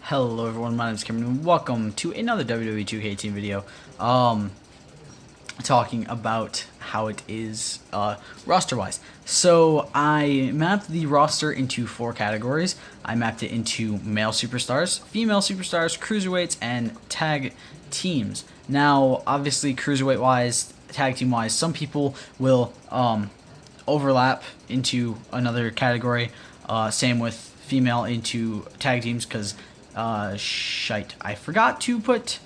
Hello everyone, my name is Cameron and welcome to another WWE 2K18 video. Talking about how it is roster-wise. So I mapped the roster into 4 categories. I mapped it into male superstars, female superstars, cruiserweights, and tag teams. Now, obviously, cruiserweight-wise, tag team-wise, some people will overlap into another category. Same with female into tag teams, because shite, I forgot to put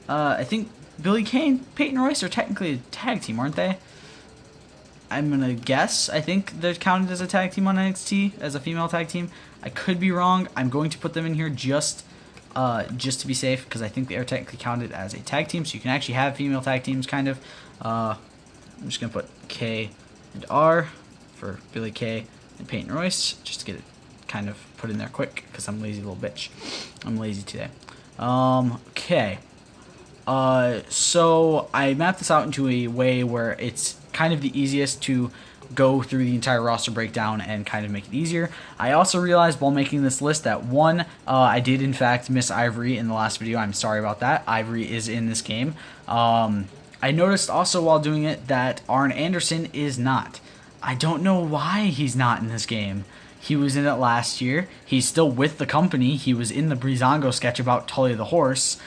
I think Billie Kay and Peyton Royce are technically a tag team, aren't they? I'm gonna guess. I think they're counted as a tag team on NXT, as a female tag team. I could be wrong. I'm going to put them in here just to be safe, because I think they are technically counted as a tag team, so you can actually have female tag teams, kind of. I'm just gonna put K and R for Billie Kay and Peyton Royce, just to get it kind of put in there quick, because I'm a lazy little bitch. I'm lazy today. Okay. So I mapped this out into a way where it's kind of the easiest to go through the entire roster breakdown and kind of make it easier. I also realized while making this list that I did in fact miss Ivory in the last video. I'm sorry about that. Ivory is in this game. I noticed also while doing it that Arn Anderson is not. I don't know why he's not in this game. He was in it last year. He's still with the company. He was in the Breezango sketch about Tully the Horse,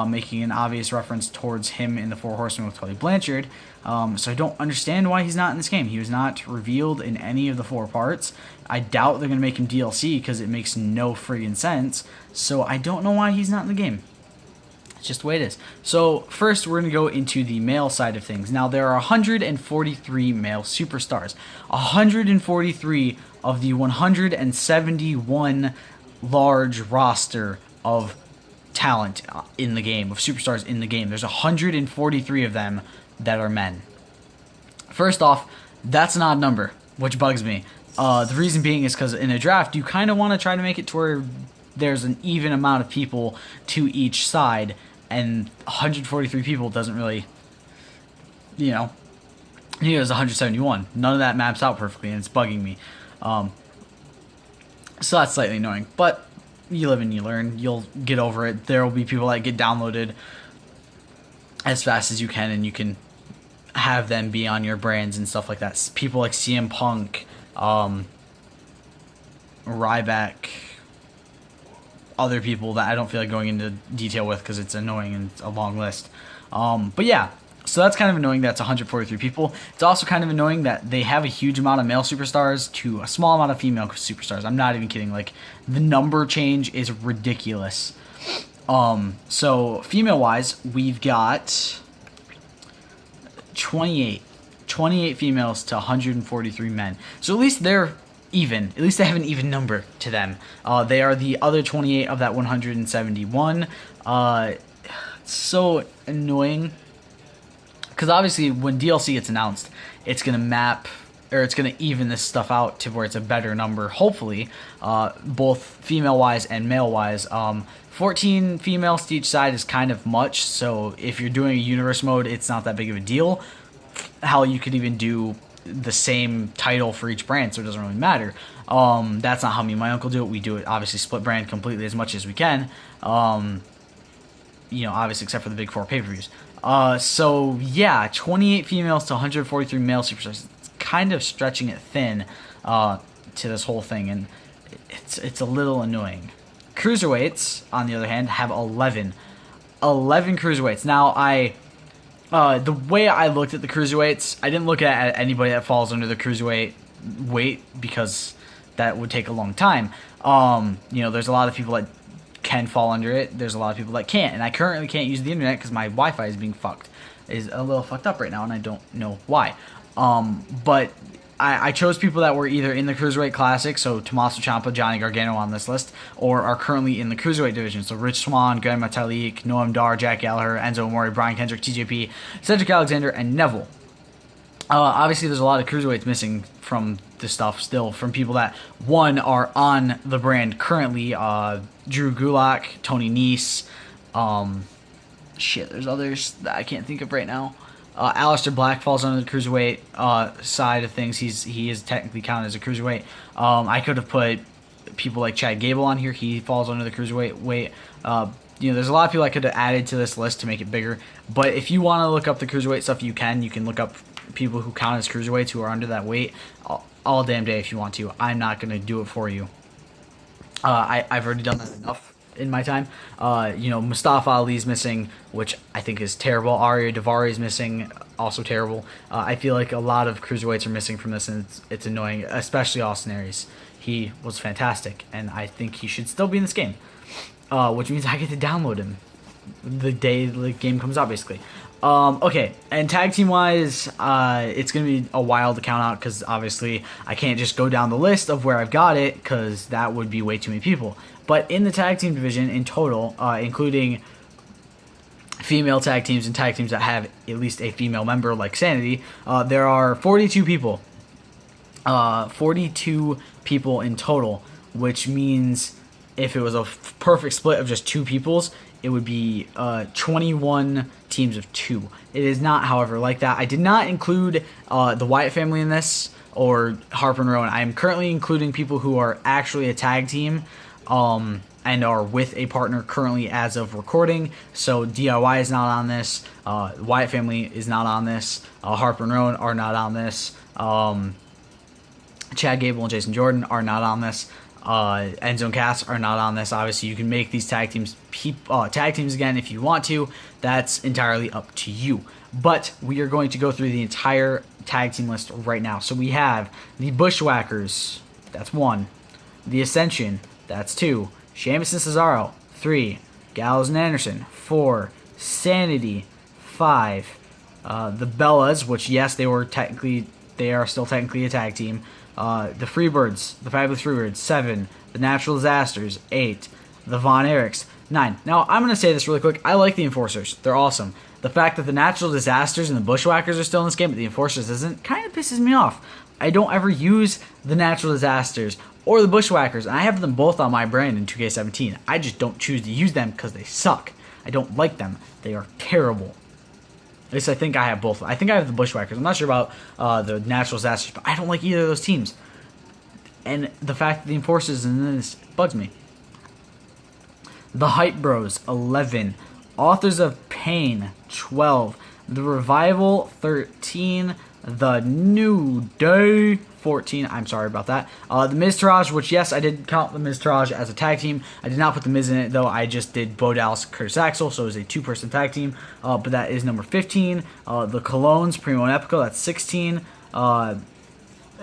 making an obvious reference towards him in the Four Horsemen with Tully Blanchard. So I don't understand why he's not in this game. He was not revealed in any of the 4 parts. I doubt they're going to make him DLC because it makes no friggin' sense. So I don't know why he's not in the game. It's just the way it is. So first we're going to go into the male side of things. Now there are 143 male superstars. 143 of the 171 large roster of talent in the game, of superstars in the game. There's 143 of them that are men. First off, that's an odd number, which bugs me. The reason being is because in a draft, you kind of want to try to make it to where there's an even amount of people to each side, and 143 people doesn't really, there's 171. None of that maps out perfectly, and it's bugging me. So that's slightly annoying, but you live and you learn. You'll get over it. There will be people that get downloaded as fast as you can, and you can have them be on your brands and stuff like that. People like CM Punk, Ryback, other people that I don't feel like going into detail with because it's annoying and it's a long list. But yeah, so that's kind of annoying. That's 143 people. It's also kind of annoying that they have a huge amount of male superstars to a small amount of female superstars. I'm not even kidding. Like, the number change is ridiculous. So female wise, we've got 28 females to 143 men. So at least they're even. At least they have an even number to them. They are the other 28 of that 171. It's so annoying, because obviously when DLC gets announced, it's going to map, or it's going to even this stuff out to where it's a better number, hopefully, both female-wise and male-wise. 14 females to each side is kind of much, so if you're doing a universe mode, it's not that big of a deal. Hell, you could even do the same title for each brand, so it doesn't really matter. That's not how me and my uncle do it. We do it, obviously, split brand completely as much as we can. Obviously, except for the big 4 pay-per-views. So yeah, 28 females to 143 male superstars. It's kind of stretching it thin to this whole thing, and it's a little annoying. Cruiserweights, on the other hand, have 11 cruiserweights. Now, the way I looked at the cruiserweights, I didn't look at anybody that falls under the cruiserweight weight, because that would take a long time. There's a lot of people that can fall under it. There's a lot of people that can't, and I currently can't use the internet because my Wi-Fi is being is a little fucked up right now, and I don't know why. But I chose people that were either in the Cruiserweight Classic, so Tommaso Ciampa, Johnny Gargano on this list, or are currently in the Cruiserweight division, so Rich Swann, Gran Metalik, Noam Dar, Jack Gallagher, Enzo Amore, Brian Kendrick, TJP, Cedric Alexander, and Neville. Obviously, there's a lot of Cruiserweights missing from this stuff still, from people that, one, are on the brand currently. Drew Gulak, Tony Nese, there's others that I can't think of right now. Aleister Black falls under the cruiserweight side of things. He is technically counted as a cruiserweight. I could have put people like Chad Gable on here. He falls under the cruiserweight weight. There's a lot of people I could have added to this list to make it bigger. But if you want to look up the cruiserweight stuff, you can. You can look up people who count as cruiserweights who are under that weight all damn day if you want to. I'm not going to do it for you. I've already done that enough in my time. Mustafa Ali's missing, which I think is terrible. Arya Davari is missing, also terrible. I feel like a lot of cruiserweights are missing from this, and it's annoying, especially Austin Aries. He was fantastic, and I think he should still be in this game, which means I get to download him the day the game comes out, basically. Okay, and tag team wise, it's going to be a while to count out because obviously I can't just go down the list of where I've got it because that would be way too many people. But in the tag team division in total, including female tag teams and tag teams that have at least a female member like Sanity, there are 42 people. 42 people in total, which means if it was a perfect split of just two peoples, it would be 21 teams of 2. It is not, however, like that. I did not include the Wyatt family in this, or Harper and Rowan. I am currently including people who are actually a tag team and are with a partner currently as of recording. So DIY is not on this. Wyatt family is not on this. Harper and Rowan are not on this. Chad Gable and Jason Jordan are not on this. Enzo and Cass are not on this. Obviously, you can make these tag teams again if you want to. That's entirely up to you. But we are going to go through the entire tag team list right now. So we have the Bushwhackers. That's 1. The Ascension. That's 2. Sheamus and Cesaro. 3. Gallows and Anderson. 4. Sanity. 5. The Bellas, which yes, they are still technically a tag team. The Freebirds, the Fabulous Freebirds, 7. The Natural Disasters, 8. The Von Erichs, 9. Now, I'm going to say this really quick. I like the Enforcers. They're awesome. The fact that the Natural Disasters and the Bushwhackers are still in this game, but the Enforcers isn't, kind of pisses me off. I don't ever use the Natural Disasters or the Bushwhackers, and I have them both on my brand in 2K17. I just don't choose to use them because they suck. I don't like them. They are terrible. At least I think I have both. I think I have the Bushwhackers. I'm not sure about the Natural Disasters, but I don't like either of those teams. And the fact that the Enforcers in this bugs me. The Hype Bros, 11. Authors of Pain, 12. The Revival, 13. The New Day, 14. I'm sorry about that. The Miztourage, which, yes, I did count the Miztourage as a tag team. I did not put the Miz in it, though. I just did Bo Dallas, Curtis Axel, so it was a 2-person tag team. But that is number 15. The Colognes, Primo and Epico, that's 16. Oh,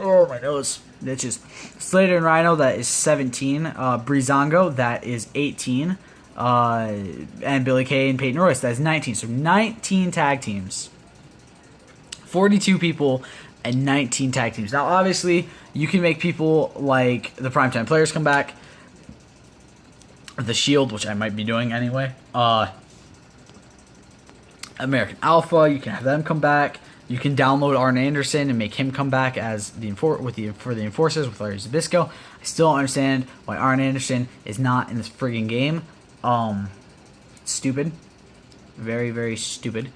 my nose. Bitches. Slater and Rhino, that is 17. Breezango, that is 18. And Billy Kay and Peyton Royce, that is 19. So 19 tag teams. 42 people and 19 tag teams. Now, obviously, you can make people like the Primetime Players come back. The Shield, which I might be doing anyway. American Alpha, you can have them come back. You can download Arn Anderson and make him come back as for the Enforcers with Larry Zbyszko. I still don't understand why Arn Anderson is not in this friggin' game. Stupid. Very, very stupid.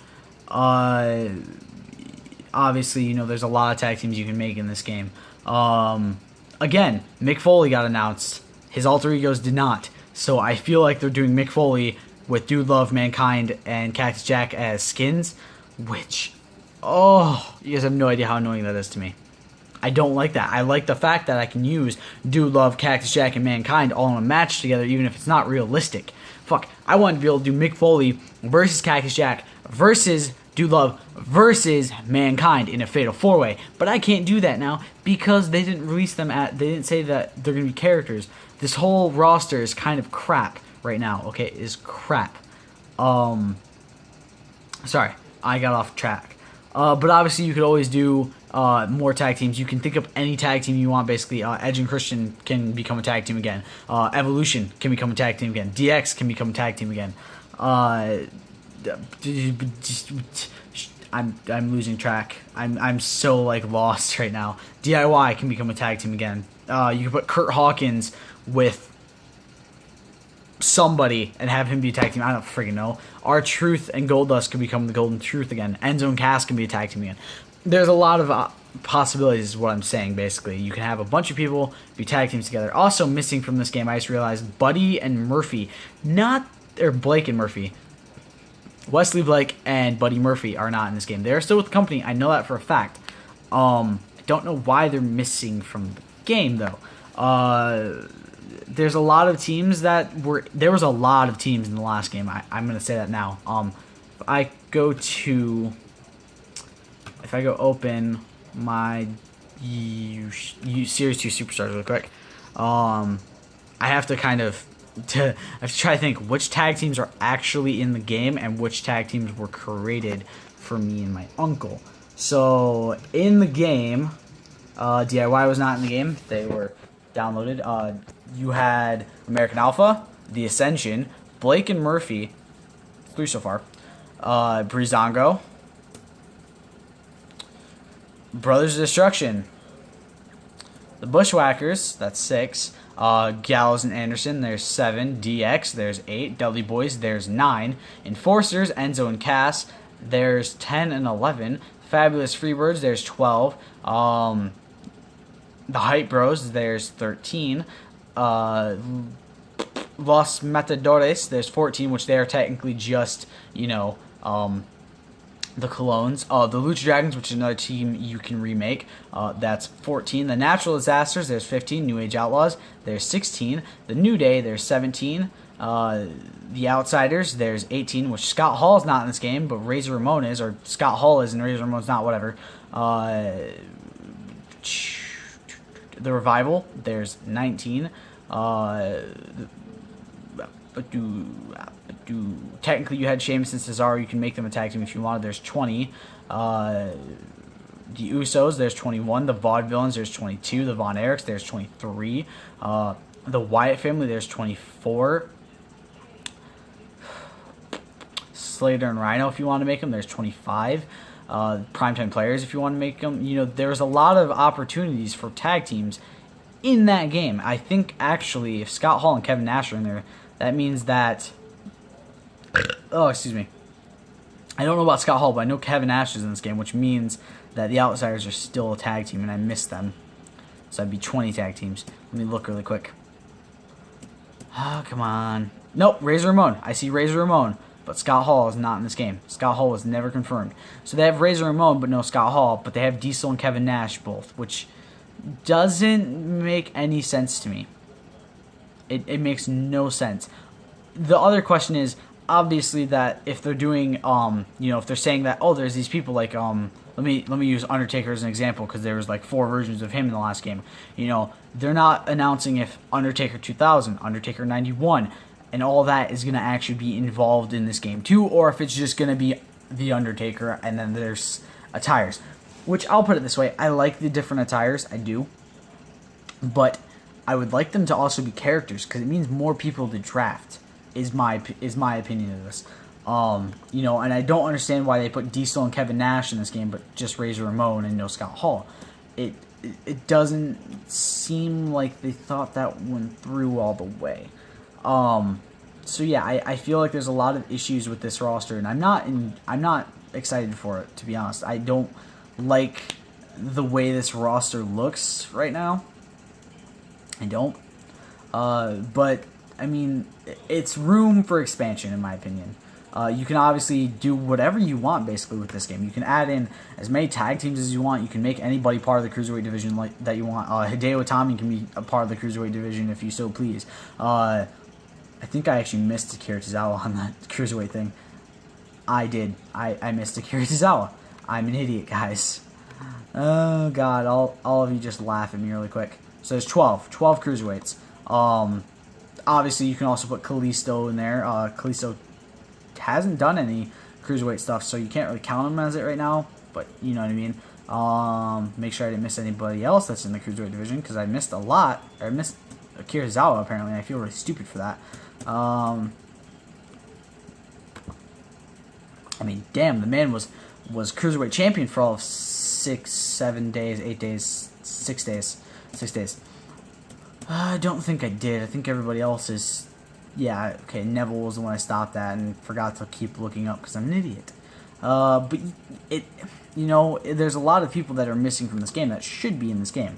Obviously, there's a lot of tag teams you can make in this game. Again, Mick Foley got announced. His alter egos did not. So I feel like they're doing Mick Foley with Dude Love, Mankind, and Cactus Jack as skins, which, you guys have no idea how annoying that is to me. I don't like that. I like the fact that I can use Dude Love, Cactus Jack, and Mankind all in a match together, even if it's not realistic. Fuck, I want to be able to do Mick Foley versus Cactus Jack versus Dude Love versus Mankind in a fatal 4-way, but I can't do that now because they didn't release them they didn't say that they're going to be characters. This whole roster is kind of crap right now, okay? It is crap. Sorry, I got off track. But obviously you could always do more tag teams. You can think of any tag team you want, basically. Edge and Christian can become a tag team again. Evolution can become a tag team again. DX can become a tag team again. I'm losing track. I'm so lost right now. DIY can become a tag team again. You can put Kurt Hawkins with somebody and have him be a tag team. I don't friggin' know. R-Truth and Goldust can become the Golden Truth again. Enzo and Cass can be a tag team again. There's a lot of possibilities is what I'm saying. Basically, you can have a bunch of people be tag teams together. Also missing from this game, I just realized Buddy and Murphy, Blake and Murphy. Wesley Blake and Buddy Murphy are not in this game. They're still with the company. I know that for a fact. I don't know why they're missing from the game though. There's a lot of teams there was a lot of teams in the last game. I'm gonna say that now. If I go open my Series 2 Superstars real quick, I have to try to think which tag teams are actually in the game and which tag teams were created for me and my uncle. So in the game, DIY was not in the game. They were downloaded. You had American Alpha, The Ascension, Blake and Murphy, 3 so far, Breezango, Brothers of Destruction, the Bushwhackers, that's 6, Gallows and Anderson, there's 7, DX, there's 8, Dudley Boys, there's 9, Enforcers, Enzo and Cass, there's 10 and 11, Fabulous Freebirds, there's 12, the Hype Bros, there's 13, Los Matadores, there's 14, which they are technically just, the Clones. The Lucha Dragons, which is another team you can remake, that's 14. The Natural Disasters, there's 15. New Age Outlaws, there's 16. The New Day, there's 17. The Outsiders, there's 18, which Scott Hall is not in this game, but Razor Ramon is, or Scott Hall is and Razor Ramon's not, whatever. The Revival, there's 19. Technically, you had Sheamus and Cesaro. You can make them a tag team if you wanted. There's 20. The Usos, there's 21. The Vaudevillains, there's 22. The Von Erichs, there's 23. The Wyatt family, there's 24. Slater and Rhino, if you want to make them, there's 25. Primetime Players, if you want to make them. There's a lot of opportunities for tag teams in that game. I think, actually, if Scott Hall and Kevin Nash are in there, that means that... Oh, excuse me. I don't know about Scott Hall, but I know Kevin Nash is in this game, which means that the Outsiders are still a tag team, and I missed them. So that'd be 20 tag teams. Let me look really quick. Oh, come on. Nope, Razor Ramon. I see Razor Ramon, but Scott Hall is not in this game. Scott Hall was never confirmed. So they have Razor Ramon, but no Scott Hall, but they have Diesel and Kevin Nash both, which doesn't make any sense to me. It makes no sense. The other question is, obviously, that if they're doing, if they're saying that, oh, there's these people like, let me use Undertaker as an example, because there was like 4 versions of him in the last game. They're not announcing if Undertaker 2000, Undertaker 91, and all that is going to actually be involved in this game too, or if it's just going to be the Undertaker and then there's attires. Which, I'll put it this way, I like the different attires, I do, but I would like them to also be characters, because it means more people to draft, is my opinion of this. And I don't understand why they put Diesel and Kevin Nash in this game, but just Razor Ramon and no Scott Hall. It doesn't seem like they thought that went through all the way. So yeah, I feel like there's a lot of issues with this roster, and I'm not excited for it, to be honest. I don't like the way this roster looks right now. I don't. But I mean, it's room for expansion, in my opinion. You can obviously do whatever you want, basically, with this game. You can add in as many tag teams as you want. You can make anybody part of the Cruiserweight division that you want. Hideo Itami can be a part of the Cruiserweight division if you so please. I think I actually missed Akira Tozawa on that Cruiserweight thing. I did. I missed Akira Tozawa. I'm an idiot, guys. Oh, God. All of you just laugh at me really quick. So there's 12 Cruiserweights. Obviously, you can also put Kalisto in there. Kalisto hasn't done any Cruiserweight stuff, so you can't really count him as it right now, but you know what I mean. Make sure I didn't miss anybody else that's in the Cruiserweight division, because I missed a lot. I missed Akira Tozawa, apparently, and I feel really stupid for that. I mean, damn, the man was Cruiserweight champion for all of 6, 7 days, 8 days, 6 days. 6 days. I don't think I did. I think everybody else is... Yeah, okay, Neville was the one I stopped at and forgot to keep looking up because I'm an idiot. But it, you know, there's a lot of people that are missing from this game that should be in this game.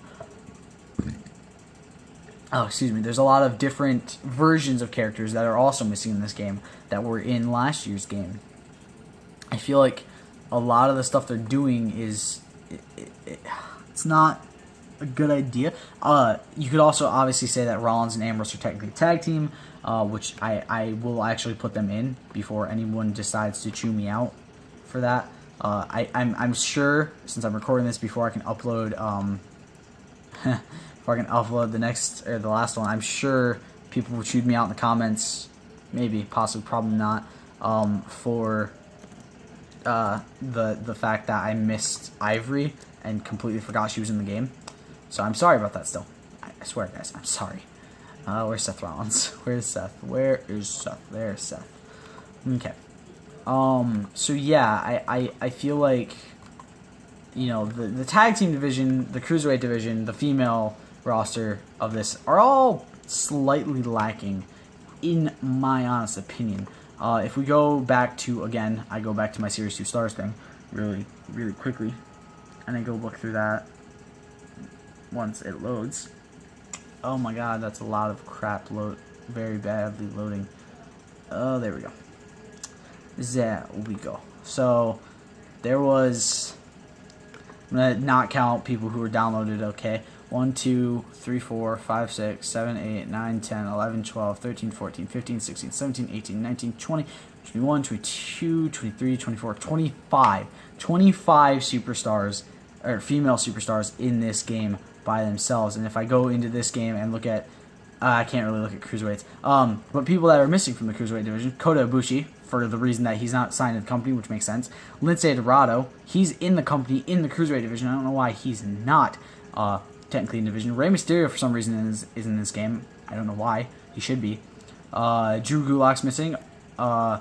Oh, excuse me. There's a lot of different versions of characters that are also missing in this game that were in last year's game. I feel like a lot of the stuff they're doing is it's not a good idea. You could also obviously say that Rollins and Ambrose are technically a tag team, which I will actually put them in before anyone decides to chew me out for that. I'm sure, since I'm recording this before I can upload before I can upload the next or the last one, I'm sure people will chew me out in the comments, maybe, possibly, probably not, for the fact that I missed Ivory and completely forgot she was in the game. So I'm sorry about that still. I swear, guys, I'm sorry. Where's Seth Rollins? Where's Seth? Where is Seth? There's Seth. Okay. So yeah, I feel like, you know, the tag team division, the cruiserweight division, the female roster of this are all slightly lacking, in my honest opinion. If we go back to, again, I go back to my Series 2 Stars thing really quickly, and I go look through that once it loads. Oh my god, that's a lot of crap very badly loading. Oh, there we go. There we go. So, there was, I'm going to not count people who were downloaded, okay. 1, 2, 3, 4, 5, 6, 7, 8, 9, 10, 11, 12, 13, 14, 15, 16, 17, 18, 19, 20, 21, 22, 23, 24, 25. 25 superstars, or female superstars in this game by themselves. And if I go into this game and look at, I can't really look at cruiserweights, but people that are missing from the cruiserweight division, Kota Ibushi, for the reason that he's not signed to the company, which makes sense. Lince Dorado, he's in the company in the cruiserweight division. I don't know why he's not technically in division. Rey Mysterio, for some reason, is in this game. I don't know why. He should be. Drew Gulak's missing. I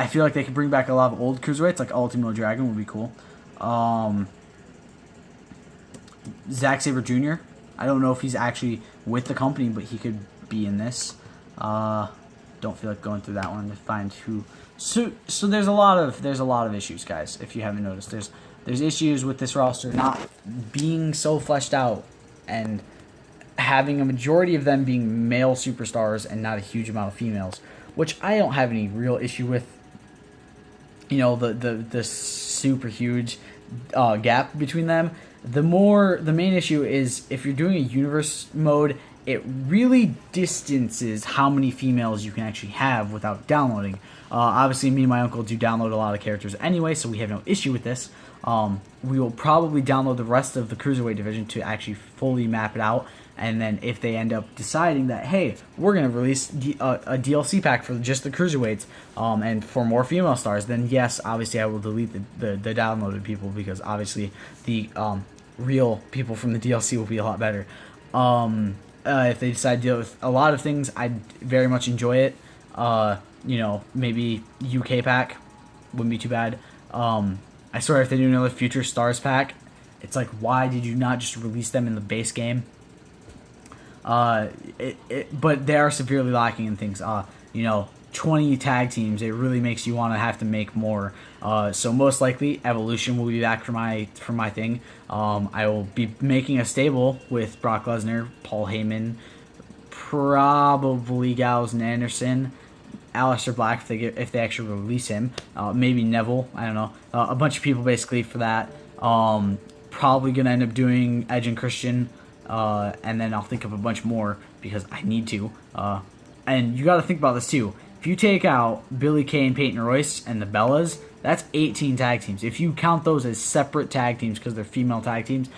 feel like they could bring back a lot of old cruiserweights, like Ultimo Dragon would be cool. Zack Sabre Jr., I don't know if he's actually with the company, but he could be in this. Don't feel like going through that one to find who. So there's a lot of issues, guys. If you haven't noticed, there's issues with this roster not being so fleshed out and having a majority of them being male superstars and not a huge amount of females, which I don't have any real issue with. You know, the super huge gap between them. The main issue is if you're doing a universe mode, it really distances how many females you can actually have without downloading. Obviously, me and my uncle do download a lot of characters anyway, so we have no issue with this. We will probably download the rest of the Cruiserweight division to actually fully map it out, and then if they end up deciding that, hey, we're going to release a DLC pack for just the Cruiserweights and for more female stars, then yes, obviously I will delete the downloaded people, because obviously the real people from the DLC will be a lot better. If they decide to deal with a lot of things, I'd very much enjoy it. You know, maybe UK pack wouldn't be too bad. I swear, if they do another Future Stars pack, it's like, why did you not just release them in the base game? But they are severely lacking in things. You know, 20 tag teams, it really makes you want to have to make more. So most likely, Evolution will be back for my thing. I will be making a stable with Brock Lesnar, Paul Heyman, probably Gallows and Anderson, Aleister Black if they actually release him, maybe Neville, I don't know, a bunch of people basically for that. Probably gonna end up doing Edge and Christian, and then I'll think of a bunch more because I need to. And you got to think about this too. If you take out Billie Kay and Peyton Royce and the Bellas, that's 18 tag teams. If you count those as separate tag teams because they're female tag teams,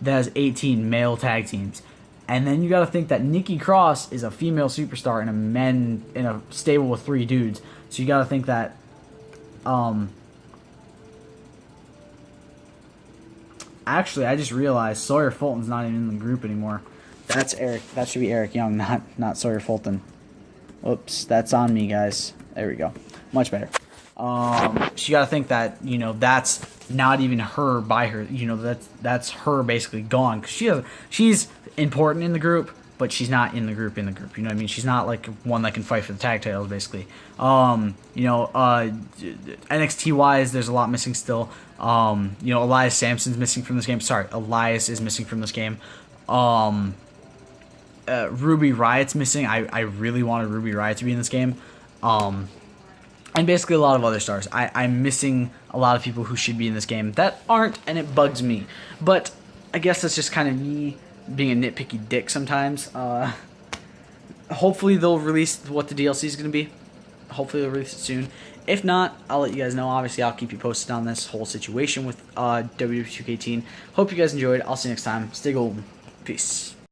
that's 18 male tag teams. And then you got to think that Nikki Cross is a female superstar in a stable with 3 dudes. So you got to think that actually, I just realized Sawyer Fulton's not even in the group anymore. That's Eric. That should be Eric Young, not Sawyer Fulton. Oops, that's on me, guys. There we go. Much better. So you got to think that, you know, that's not even her by her. You know, that's her basically gone, because she's important in the group, but she's not in the group. You know what I mean? She's not like one that can fight for the tag titles, basically. NXT wise, there's a lot missing still. Elias Sampson's missing from this game. Sorry, Elias is missing from this game. Ruby Riot's missing. I really wanted Ruby Riot to be in this game. And basically a lot of other stars. I'm missing a lot of people who should be in this game that aren't, and it bugs me. But I guess that's just kind of me being a nitpicky dick sometimes. Hopefully they'll release what the DLC is going to be. Hopefully they'll release it soon. If not, I'll let you guys know. Obviously, I'll keep you posted on this whole situation with WWE 2K18. Hope you guys enjoyed. I'll see you next time. Stay golden. Peace.